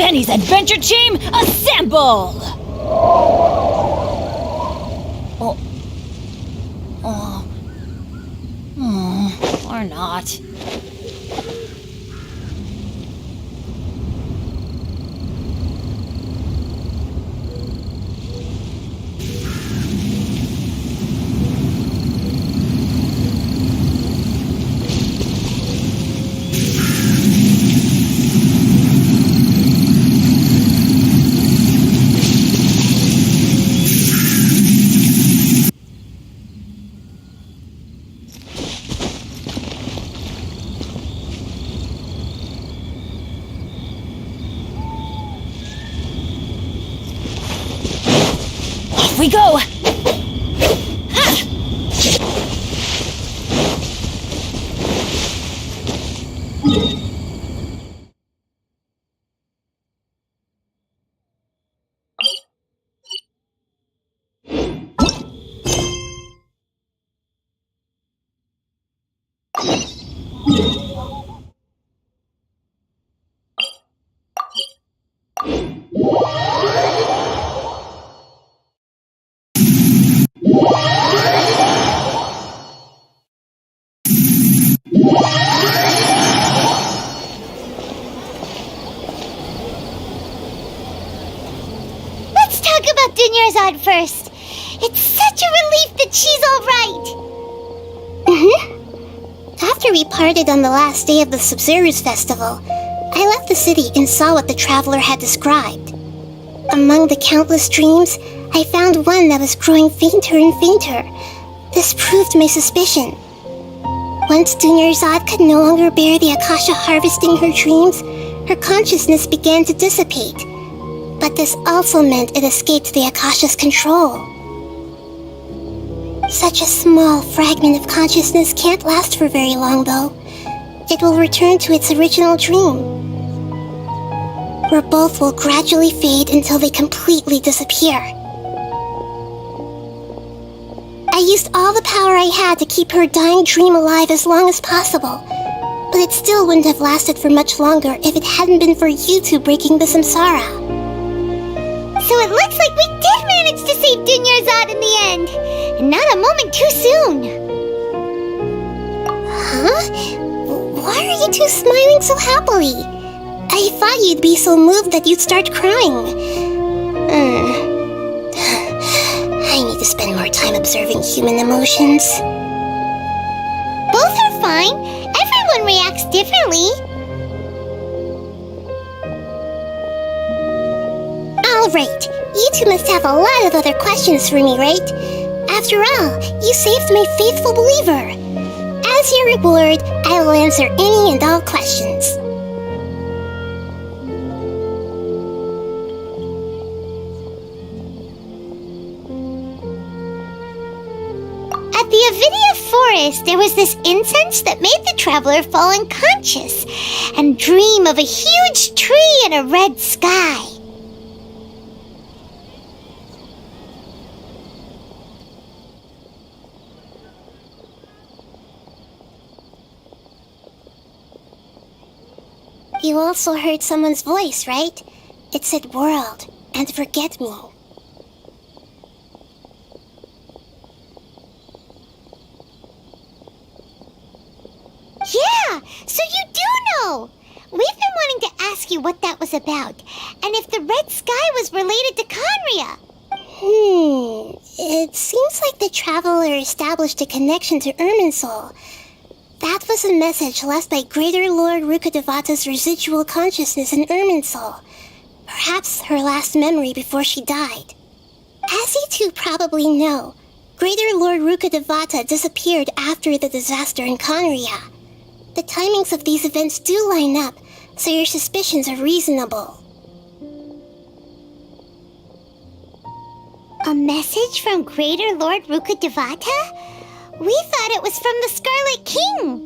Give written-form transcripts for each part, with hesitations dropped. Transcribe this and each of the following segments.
Benny's adventure team, assemble! Or not. Off we go! Let's talk about Dunyarzad first. It's such a relief that she's all right. After we parted on the last day of the Sub-Zero's festival, I left the city and saw what the traveler had described. Among the countless dreams, I found one that was growing fainter and fainter. This proved my suspicion. Once Dunyarzad could no longer bear the Akasha harvesting her dreams, her consciousness began to dissipate. But this also meant it escaped the Akasha's control. Such a small fragment of consciousness can't last for very long, though. It will return to its original dream, where both will gradually fade until they completely disappear. I used all the power I had to keep her dying dream alive as long as possible, but it still wouldn't have lasted for much longer if it hadn't been for you two breaking the samsara. So it looks like we did manage to save Dunyarzad in the end, and not a moment too soon. Huh? Why are you two smiling so happily? I thought you'd be so moved that you'd start crying. I need to spend more time observing human emotions. Both are fine. Everyone reacts differently. Alright, you two must have a lot of other questions for me, right? After all, you saved my faithful believer. As your reward, I will answer any and all questions. At the Avidia forest, there was this incense that made the traveler fall unconscious and dream of a huge tree and a red sky. You also heard someone's voice, right? It said world and forget me. Yeah, so you do know! We've been wanting to ask you what that was about, and if the red sky was related to Conria. It seems like the traveler established a connection to Irminsul. That was a message left by Greater Lord Rukkhadevata's residual consciousness in Irminsul. Perhaps her last memory before she died. As you two probably know, Greater Lord Rukkhadevata disappeared after the disaster in Conria. The timings of these events do line up, so your suspicions are reasonable. A message from Greater Lord Rukkhadevata? We thought it was from the Scarlet King.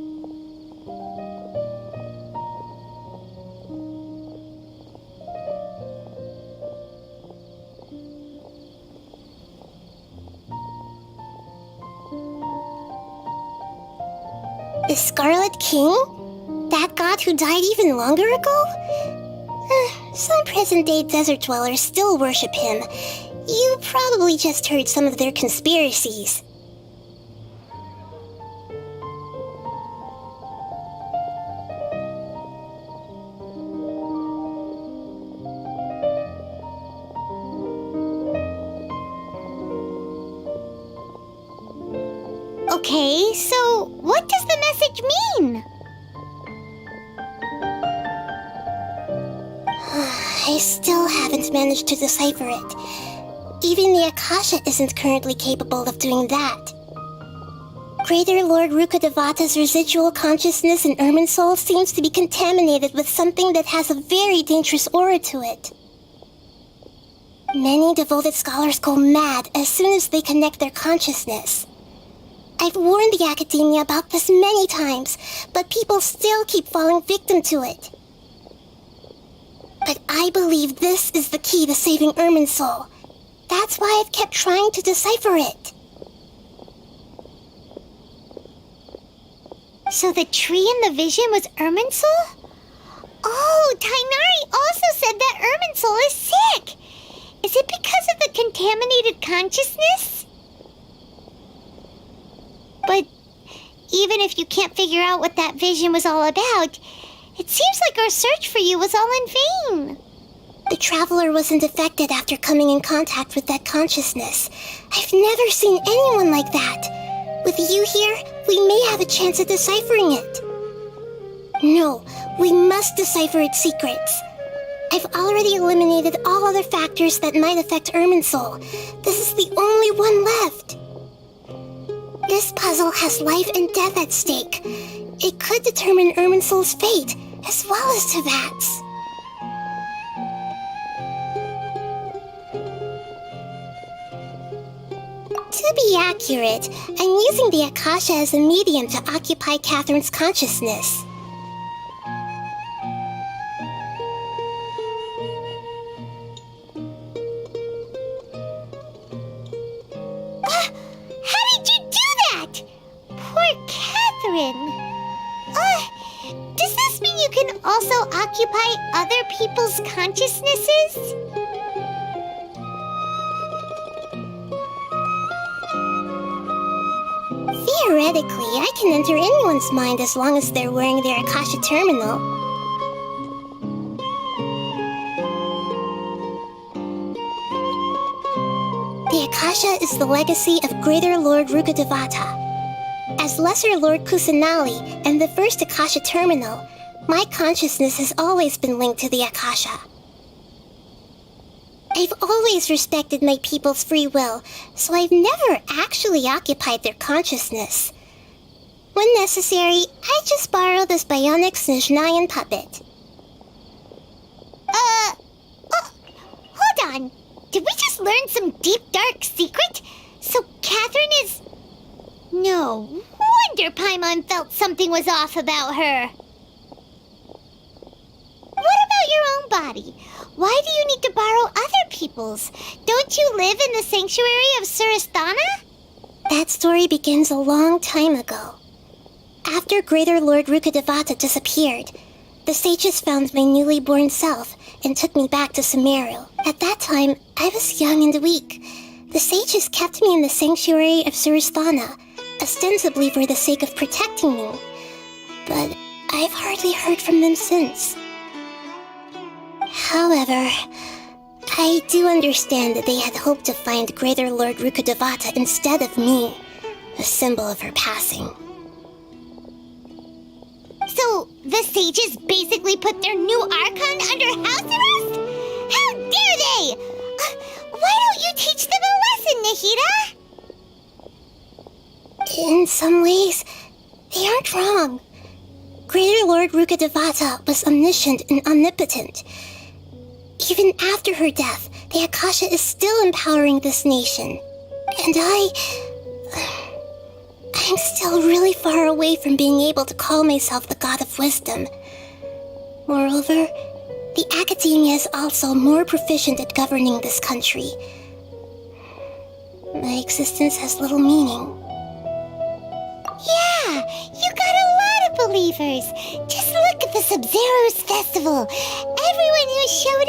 The Scarlet King? That god who died even longer ago? Some present-day desert dwellers still worship him. You probably just heard some of their conspiracies. Okay, so what does the message mean? I still haven't managed to decipher it. Even the Akasha isn't currently capable of doing that. Greater Lord Rukkhadevata's residual consciousness in Irminsul seems to be contaminated with something that has a very dangerous aura to it. Many devoted scholars go mad as soon as they connect their consciousness. I've warned the academia about this many times, but people still keep falling victim to it. But I believe this is the key to saving Irminsul. That's why I've kept trying to decipher it. So the tree in the vision was Irminsul? Oh, Tainari also said that Irminsul is sick. Is it because of the contaminated consciousness? But even if you can't figure out what that vision was all about, it seems like our search for you was all in vain. The traveler wasn't affected after coming in contact with that consciousness. I've never seen anyone like that. With you here, we may have a chance at deciphering it. No, we must decipher its secrets. I've already eliminated all other factors that might affect Irminsul. This is the only one left. This puzzle has life and death at stake. It could determine Irminsul's fate, as well as Tevat's. To be accurate, I'm using the Akasha as a medium to occupy Catherine's consciousness. How did you do that? Poor Catherine. Does this mean you can also occupy other people's consciousnesses? Theoretically, I can enter anyone's mind as long as they're wearing their Akasha terminal. The Akasha is the legacy of Greater Lord Rukkhadevata. As Lesser Lord Kusanali and the first Akasha terminal, my consciousness has always been linked to the Akasha. I've always respected my people's free will, so I've never actually occupied their consciousness. When necessary, I just borrow this bionic Snezhnayan puppet. Hold on. Did we just learn some deep, dark secret? So Catherine is... No wonder Paimon felt something was off about her. What about your own body? Why do you need to borrow other people's? Don't you live in the sanctuary of Surasthana? That story begins a long time ago. After Greater Lord Rukkhadevata disappeared, the sages found my newly born self and took me back to Sumeru. At that time, I was young and weak. The sages kept me in the sanctuary of Surasthana, ostensibly for the sake of protecting me. But I've hardly heard from them since. However, I do understand that they had hoped to find Greater Lord Rukkhadevata instead of me, a symbol of her passing. So, the sages basically put their new Archon under house arrest? How dare they! Why don't you teach them a lesson, Nahida? In some ways, they aren't wrong. Greater Lord Rukkhadevata was omniscient and omnipotent. Even after her death, the Akasha is still empowering this nation. And I'm still really far away from being able to call myself the God of Wisdom. Moreover, the academia is also more proficient at governing this country. My existence has little meaning. Yeah, you got a lot of believers. Just look at the Sub-Zero's festival. Everyone who showed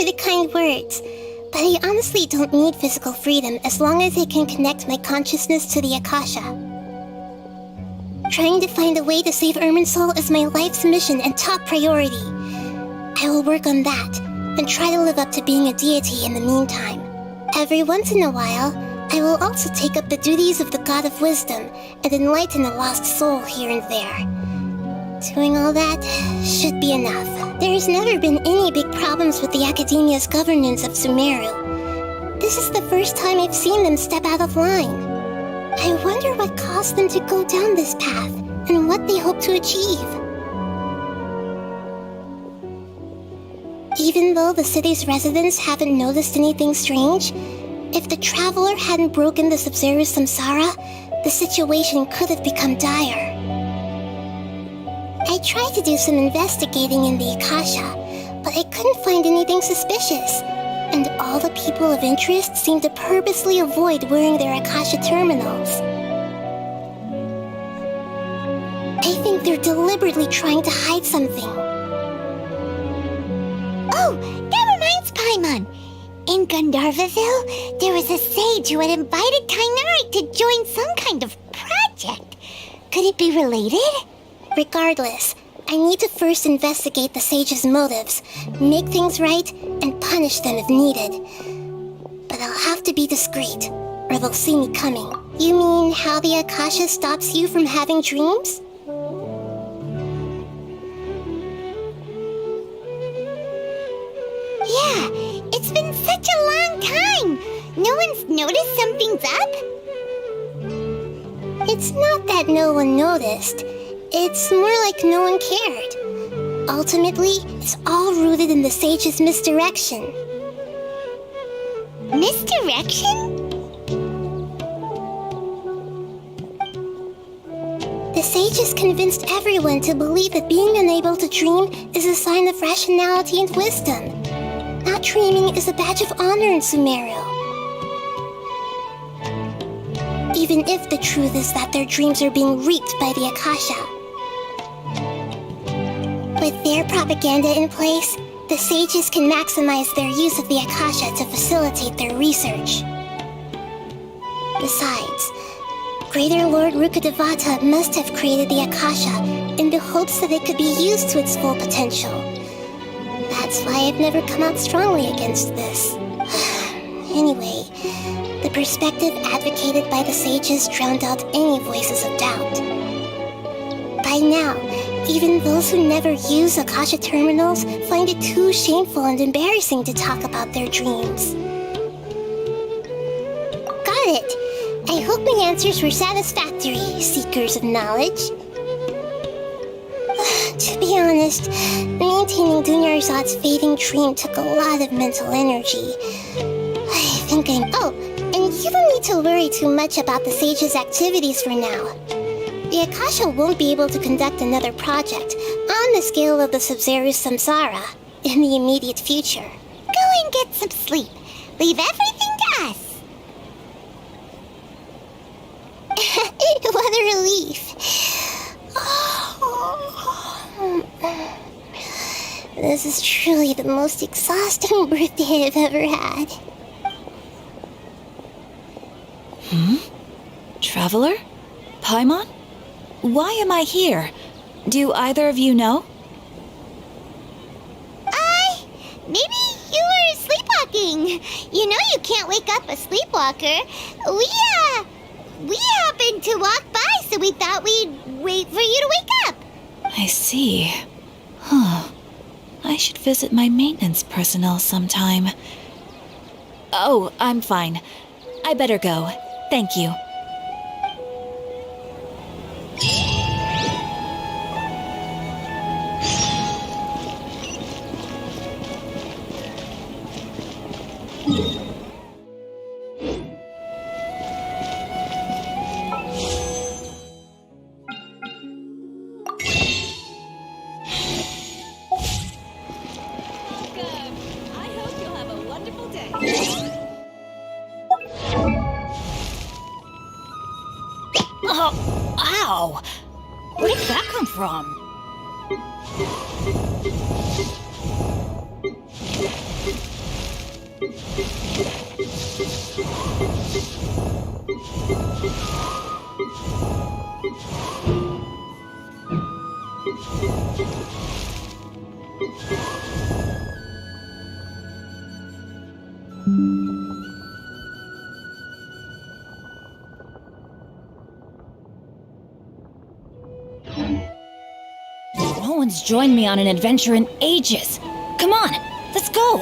for the kind words, but I honestly don't need physical freedom as long as I can connect my consciousness to the Akasha. Trying to find a way to save Irminsul is my life's mission and top priority. I will work on that, and try to live up to being a deity in the meantime. Every once in a while, I will also take up the duties of the God of Wisdom and enlighten a lost soul here and there. Doing all that should be enough. There's never been any big problems with the Academia's governance of Sumeru. This is the first time I've seen them step out of line. I wonder what caused them to go down this path, and what they hope to achieve. Even though the city's residents haven't noticed anything strange, if the traveler hadn't broken the Sub-Zero Samsara, the situation could have become dire. I tried to do some investigating in the Akasha, but I couldn't find anything suspicious, and all the people of interest seemed to purposely avoid wearing their Akasha terminals. I think they're deliberately trying to hide something. Oh, that reminds Paimon. In Gandharvaville, there was a sage who had invited Kainari to join some kind of project. Could it be related? Regardless, I need to first investigate the sage's motives, make things right, and punish them if needed. But I'll have to be discreet, or they'll see me coming. You mean how the Akasha stops you from having dreams? Yeah, it's been such a long time. No one's noticed something's up? It's not that no one noticed. It's more like no one cared. Ultimately, it's all rooted in the sage's misdirection. Misdirection? The sage has convinced everyone to believe that being unable to dream is a sign of rationality and wisdom. Not dreaming is a badge of honor in Sumeru. Even if the truth is that their dreams are being reaped by the Akasha. With their propaganda in place, the sages can maximize their use of the Akasha to facilitate their research. Besides, Greater Lord Rukkhadevata must have created the Akasha in the hopes that it could be used to its full potential. That's why I've never come out strongly against this. Anyway, the perspective advocated by the sages drowned out any voices of doubt. By now, even those who never use Akasha terminals find it too shameful and embarrassing to talk about their dreams. Got it! I hope my answers were satisfactory, seekers of knowledge. To be honest, maintaining Dunyarzad's fading dream took a lot of mental energy. I think Oh, and you don't need to worry too much about the sage's activities for now. The Akasha won't be able to conduct another project on the scale of the Sub-Zero Samsara in the immediate future. Go and get some sleep. Leave everything to us. What a relief. This is truly the most exhausting birthday I've ever had. Traveler? Paimon? Why am I here? Do either of you know? Maybe you were sleepwalking. You know you can't wake up a sleepwalker. We happened to walk by, so we thought we'd wait for you to wake up. I see. Huh. I should visit my maintenance personnel sometime. Oh, I'm fine. I better go. Thank you. Oh, ow! Where did that come from? one's joined me on an adventure in ages. Come on, let's go!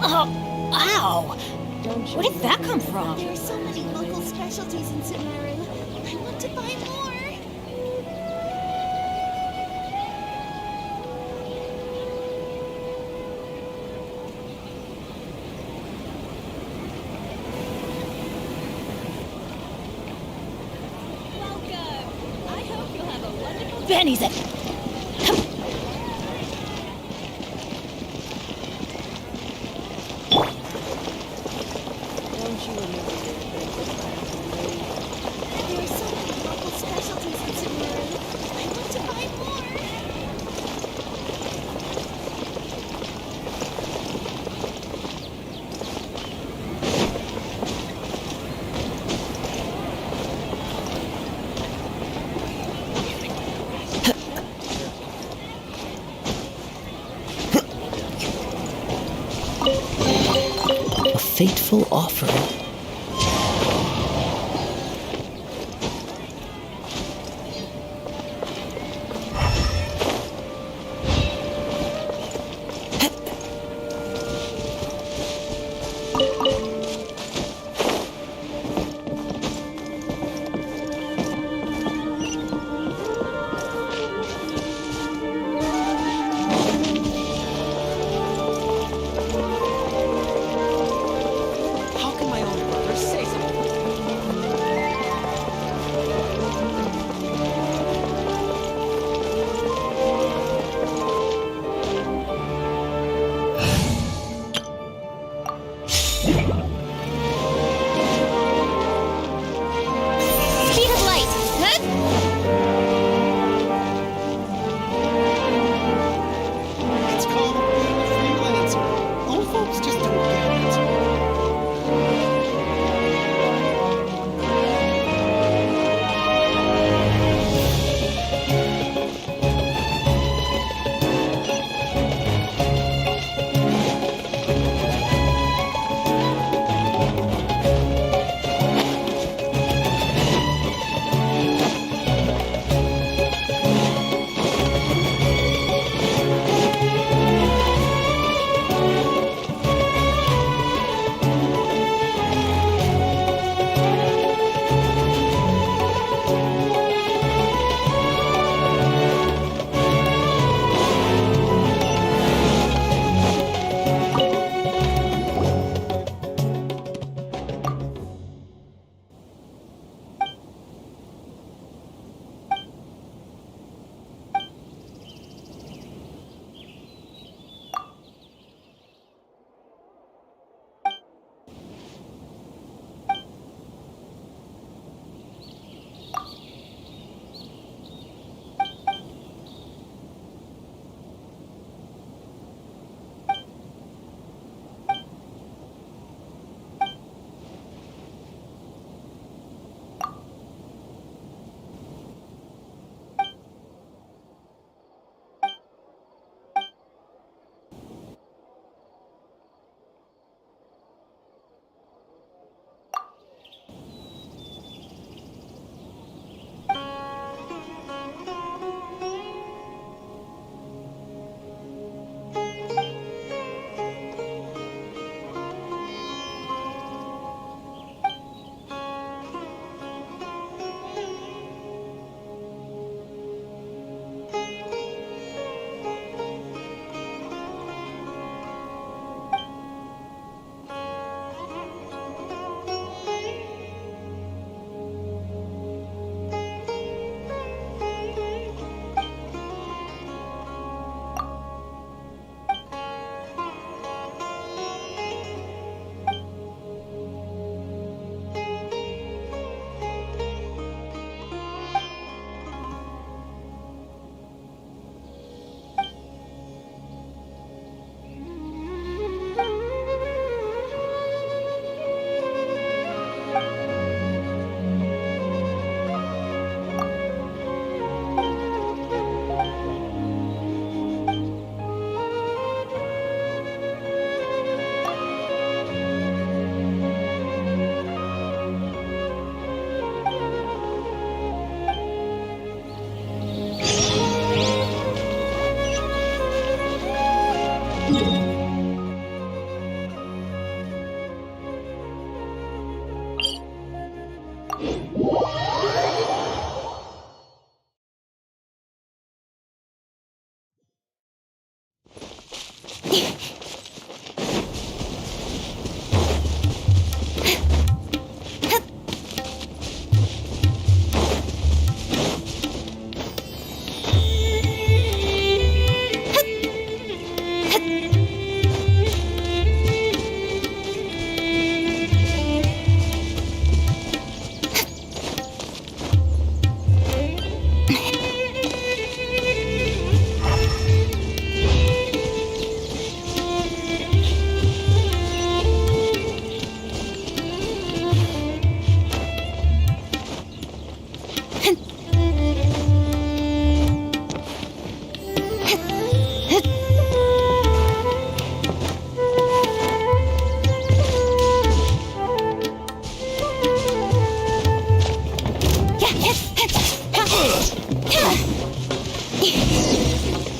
Oh, ow! Where did that come from? There's so many local specialties in Sumeru. I want to buy more. Benny's at... There's so many local specialties in Sumeru. I want to buy more. A fateful offering. How can my own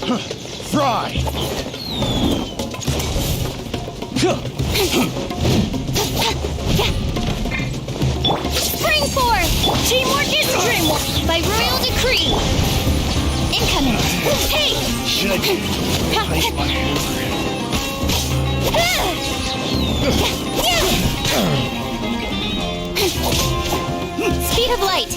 Fry! Spring forth! Teamwork is dreamwork by royal decree! Incoming! Hey! Speed of light!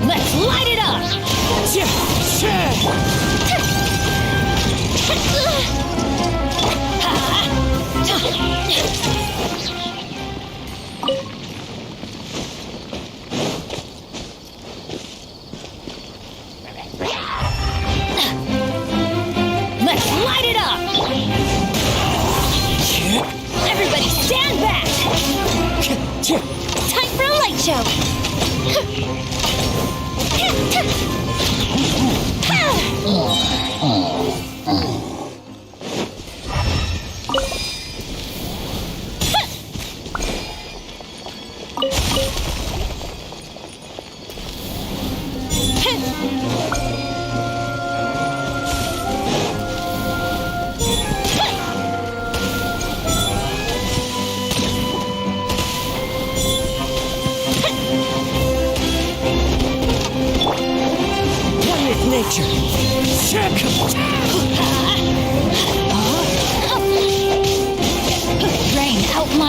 Let's light it up! Let's light it up! Everybody stand back! Time for a light show!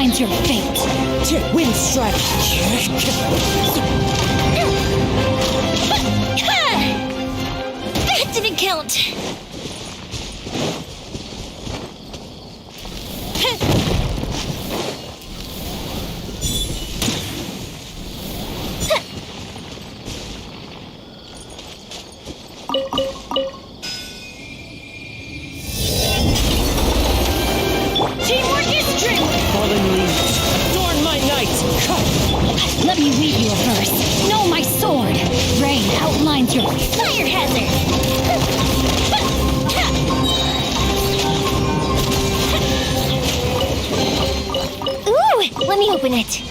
outlines your fate. Wind strike. That didn't count. Teamwork is strength. Fallen leaves. Adorn my night. Let me read you a verse. Know my sword. Rain outlines your fire hazard. Ooh, let me open it.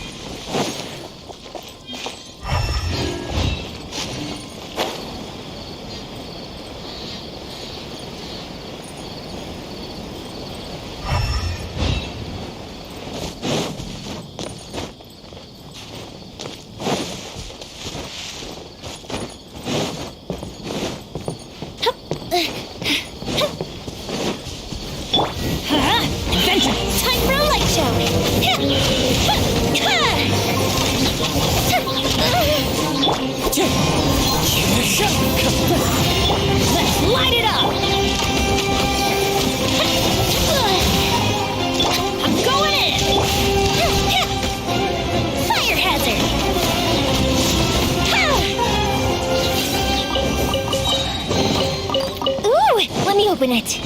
Adventure. Time for a light show. Let's light it up. I'm going in. Fire hazard. Ooh, let me open it.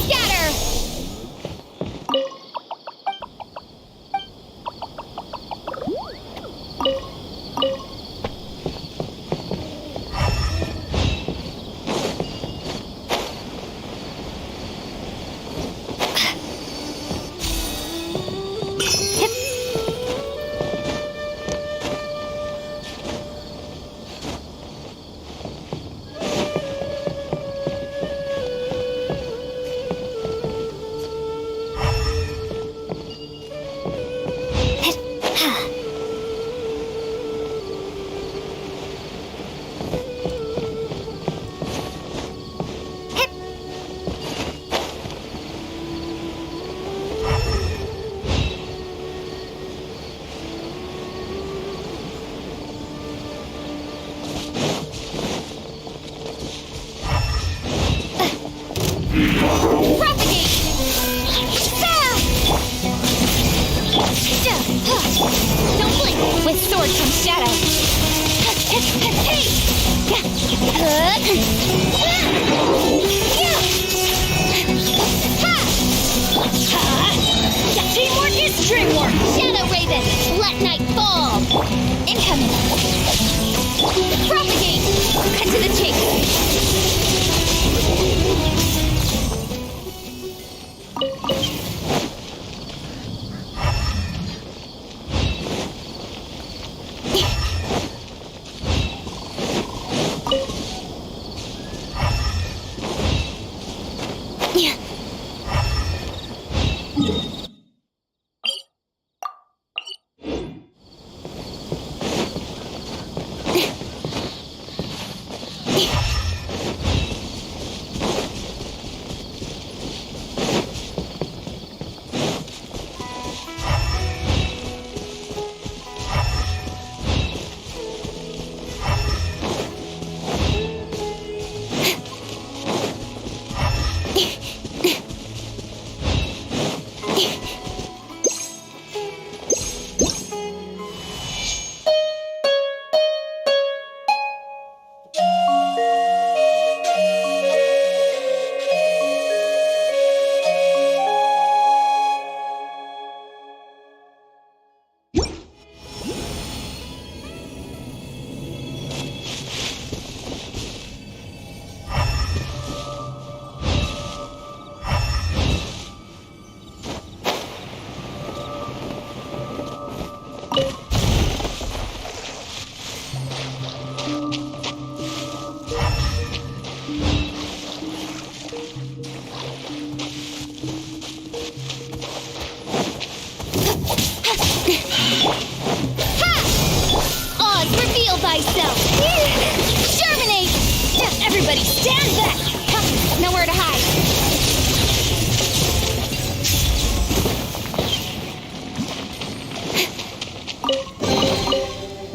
Scatter! Propagate! Don't blink with sword from shadow. Teamwork is dreamwork. Shadow Raven, let night fall. Incoming. Propagate. Cut to the chase.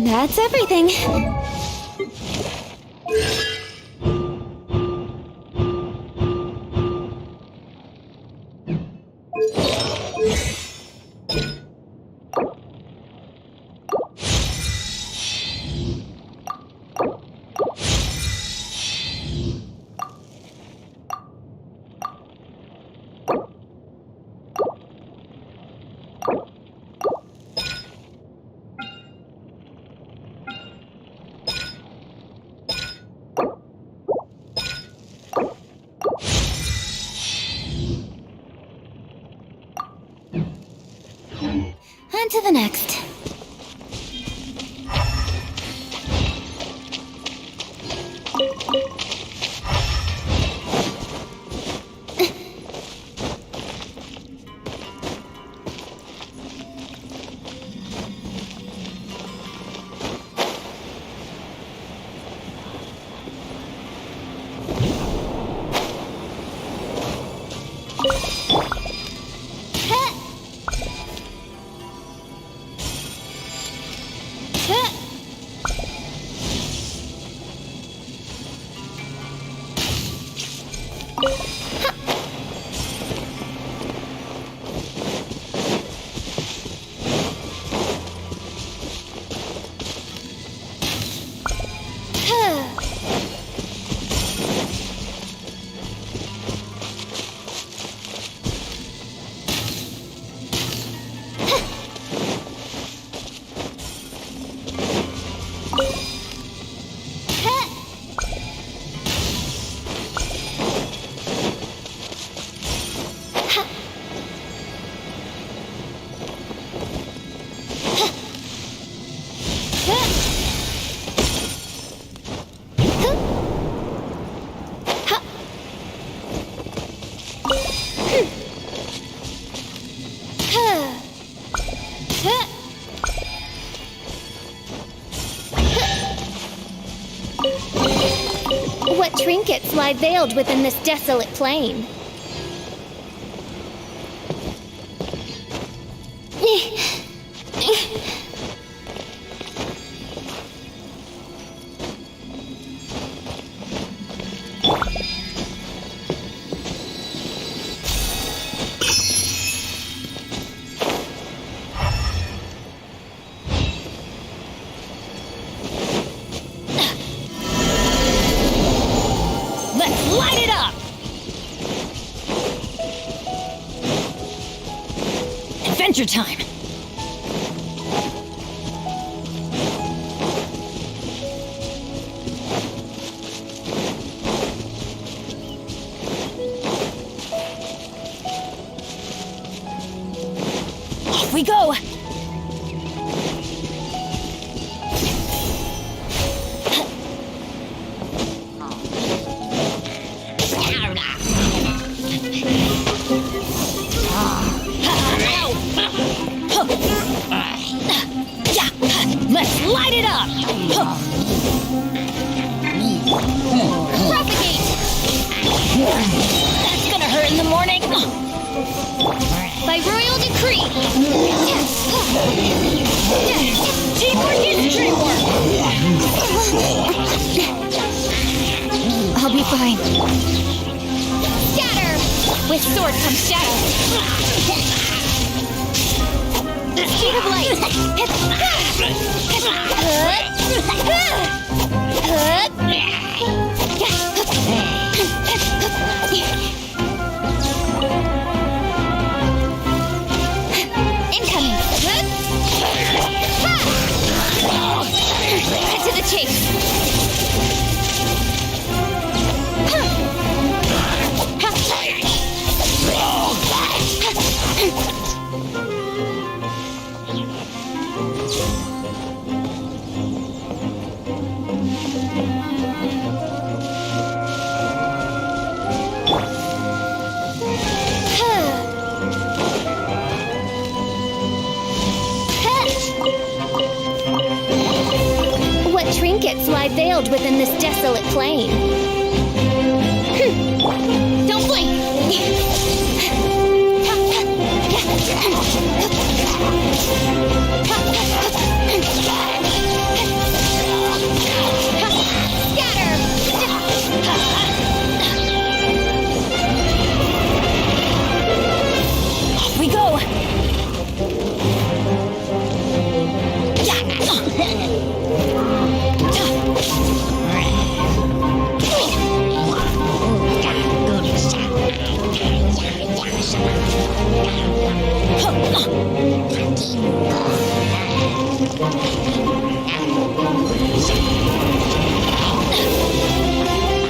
That's everything. On to the next. What trinkets lie veiled within this desolate plain? Light it up! Adventure time! Off we go! Let's light it up! Propagate! That's gonna hurt in the morning! By royal decree! Teamwork is dreamwork! I'll be fine. Scatter! With sword comes shadow. Speed of light! Incoming! Cut to the chase! What trinkets lie veiled within this desolate plain? Don't blink!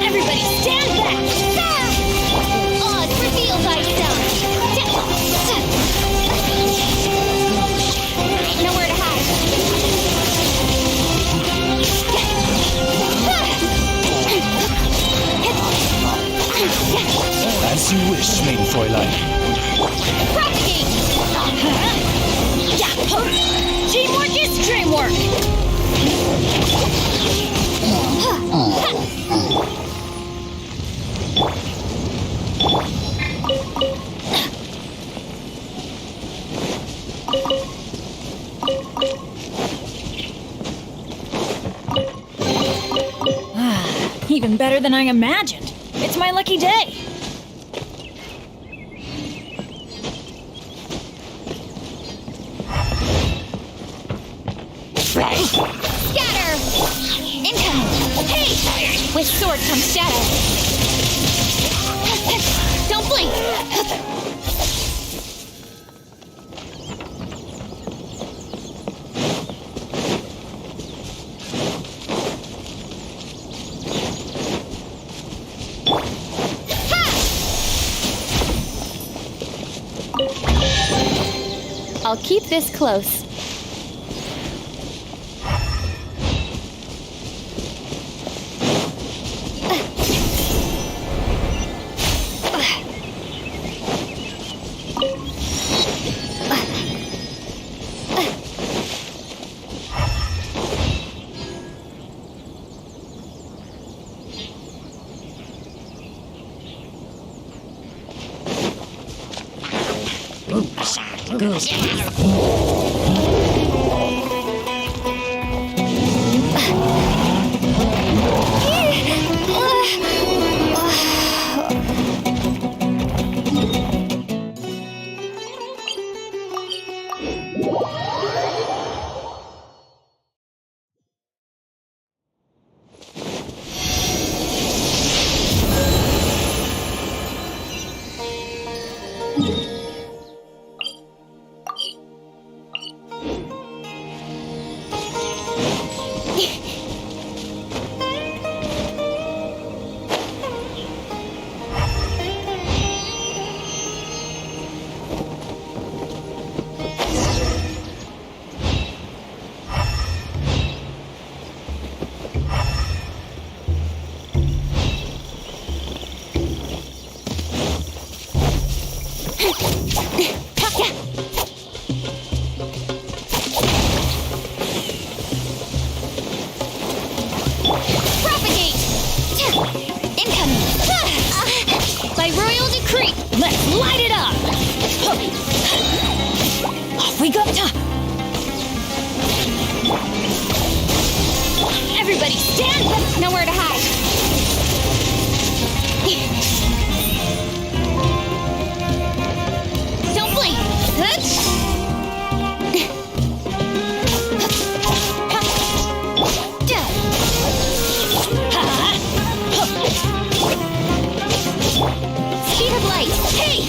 Everybody stand back! Oh, it's revealed item. Nowhere to hide. As you wish, main Fräulein. Propagate! Teamwork is dreamwork! Even better than I imagined. It's my lucky day. Scatter! Incoming! Hey! With sword comes shadow. Don't blink! I'll keep this close. Propagate! Incoming! By royal decree, Let's light it up! Off we go! Everybody stand back! Nowhere to hide. Don't blink. Speed of light. Hey!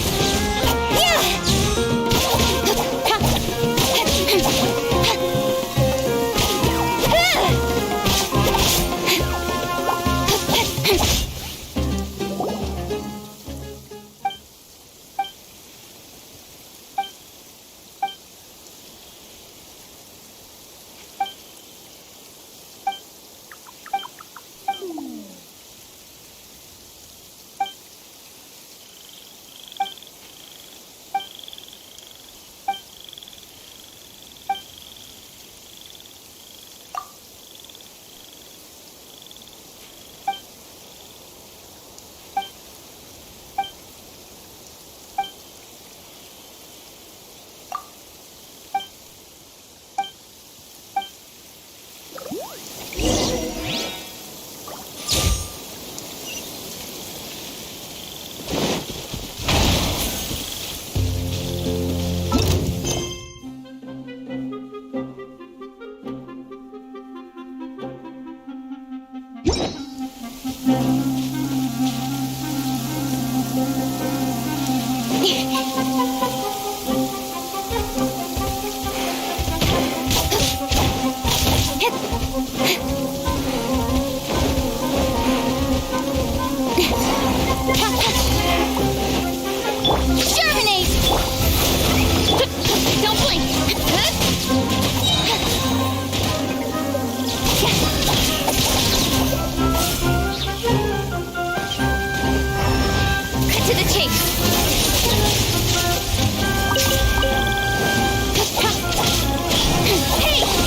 Germinate! Don't blink! Cut to the chase! Hey!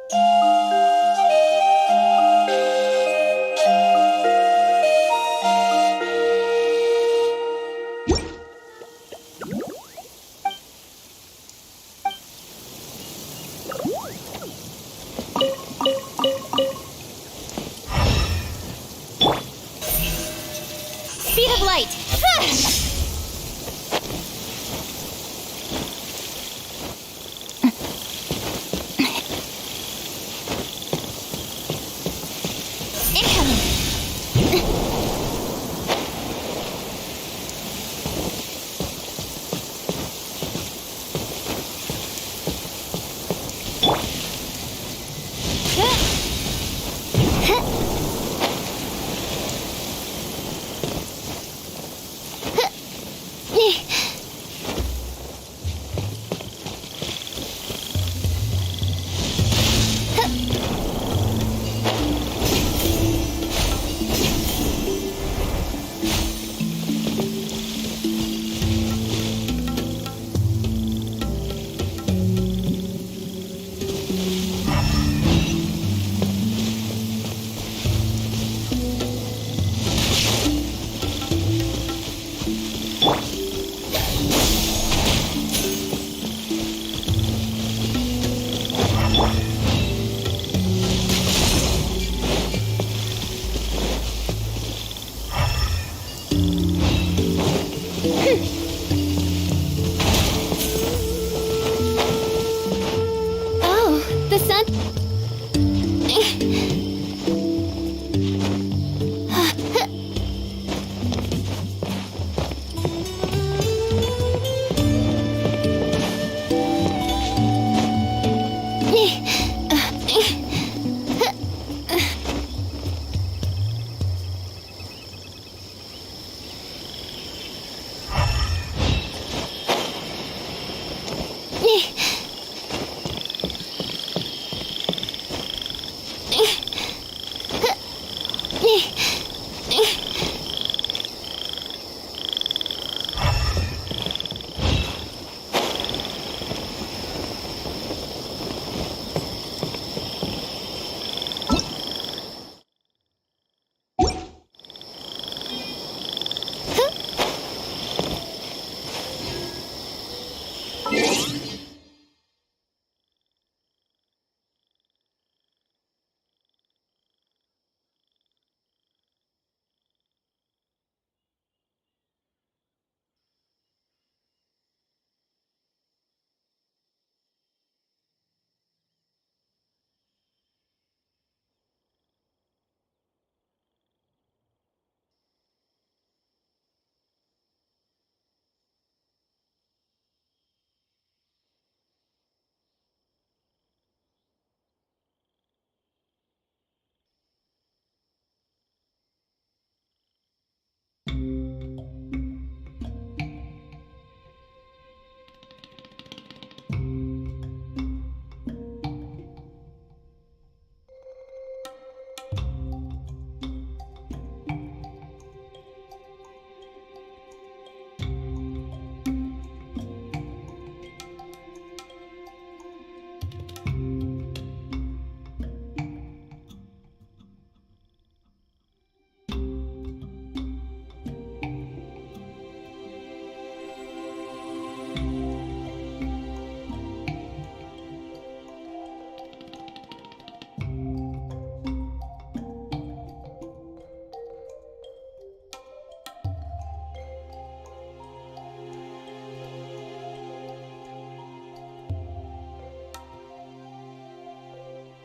Speed of light! Incoming! Oh, the sun.